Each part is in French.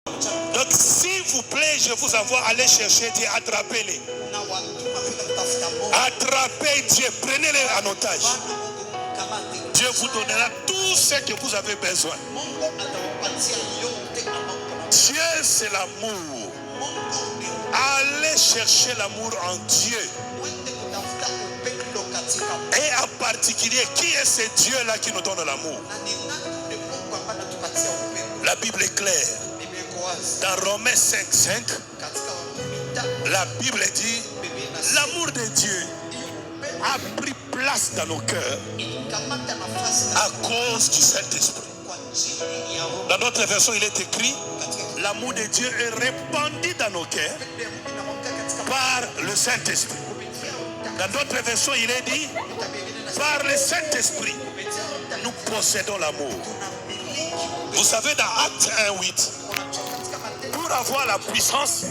Donc s'il vous plaît, je vous envoie aller chercher Dieu, attrapez-les. Attrapez Dieu, prenez-les en otage. Dieu vous donnera tout ce que vous avez besoin. Dieu, c'est l'amour. Allez chercher l'amour en Dieu. Et en particulier, qui est ce Dieu-là qui nous donne l'amour? La Bible est claire. Dans Romains 5:5, la Bible dit, l'amour de Dieu a pris place dans nos cœurs à cause du Saint-Esprit. Dans d'autres versions, il est écrit, l'amour de Dieu est répandu dans nos cœurs par le Saint-Esprit. Dans d'autres versions, il est dit, par le Saint-Esprit, nous possédons l'amour. Vous savez, dans Actes 1:8, pour avoir la puissance,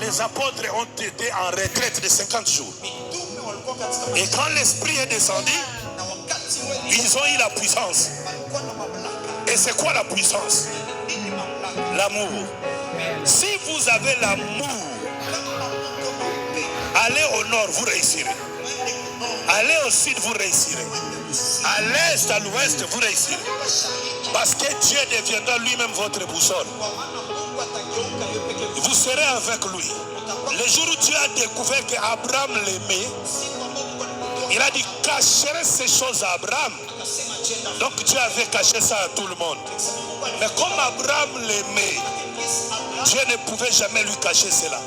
les apôtres ont été en retraite de 50 jours. Et quand l'Esprit est descendu, ils ont eu la puissance. Et c'est quoi la puissance? L'amour. Si vous avez l'amour, allez au nord, vous réussirez. Allez au sud, vous réussirez. À l'est, à l'ouest, vous réussirez. Parce que Dieu deviendra lui-même votre boussole. Vous serez avec lui. Le jour où Dieu a découvert qu'Abraham l'aimait, il a dit, cacherai ces choses à Abraham. Donc Dieu avait caché ça à tout le monde. Mais comme Abraham l'aimait, Dieu ne pouvait jamais lui cacher cela.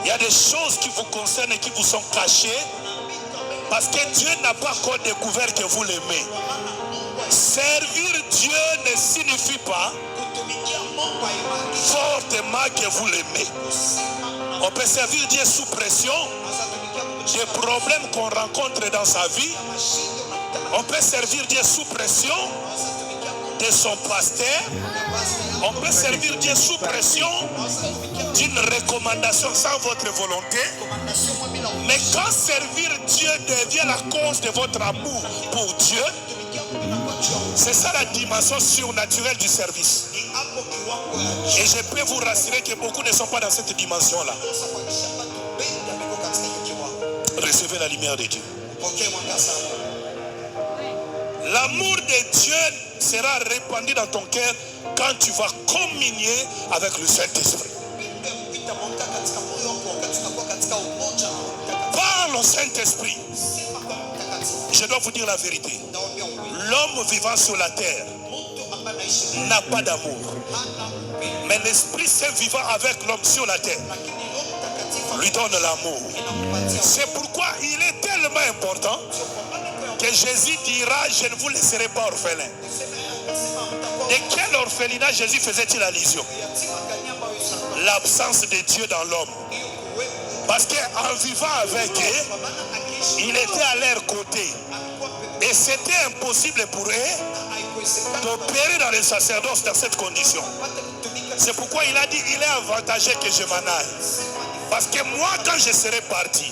Il y a des choses qui vous concernent et qui vous sont cachées parce que Dieu n'a pas encore découvert que vous l'aimez. Servir Dieu ne signifie pas fortement que vous l'aimez. On peut servir Dieu sous pression. Des problèmes qu'on rencontre dans sa vie. On peut servir Dieu sous pression de son pasteur. On peut servir Dieu sous pression d'une recommandation sans votre volonté. Mais quand servir Dieu devient la cause de votre amour pour Dieu, c'est ça la dimension surnaturelle du service. Et je peux vous rassurer que beaucoup ne sont pas dans cette dimension-là. Recevez la lumière de Dieu. L'amour de Dieu sera répandu dans ton cœur quand tu vas communier avec le Saint-Esprit. Par le Saint-Esprit, je dois vous dire la vérité. L'homme vivant sur la terre n'a pas d'amour. Mais l'Esprit Saint vivant avec l'homme sur la terre lui donne l'amour. C'est pourquoi il est tellement important que Jésus dira, je ne vous laisserai pas orphelins. De quel orphelinat Jésus faisait-il allusion? L'absence de Dieu dans l'homme. Parce qu'en vivant avec eux, il était à leur côté. Et c'était impossible pour eux d'opérer dans le sacerdoce dans cette condition. C'est pourquoi il a dit, il est avantageux que je m'en aille. Parce que moi, quand je serai parti,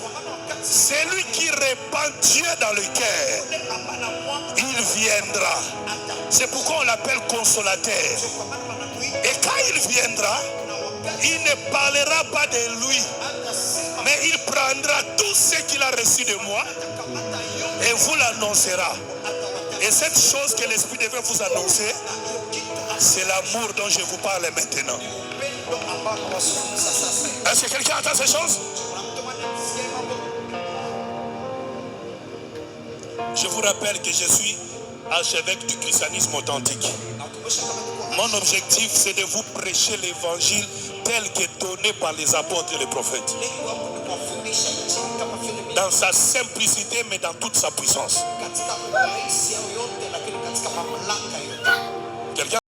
celui qui répand Dieu dans le cœur, il viendra. C'est pourquoi on l'appelle consolateur. Et quand il viendra, il ne parlera pas de lui, mais il prendra tout ce qu'il a reçu de moi et vous l'annoncera. Et cette chose que l'Esprit devait vous annoncer, c'est l'amour dont je vous parle maintenant. Est-ce que quelqu'un entend ces choses? Je vous rappelle que je suis archevêque du christianisme authentique. Mon objectif, c'est de vous prêcher l'évangile tel que donné par les apôtres et les prophètes. Dans sa simplicité, mais dans toute sa puissance.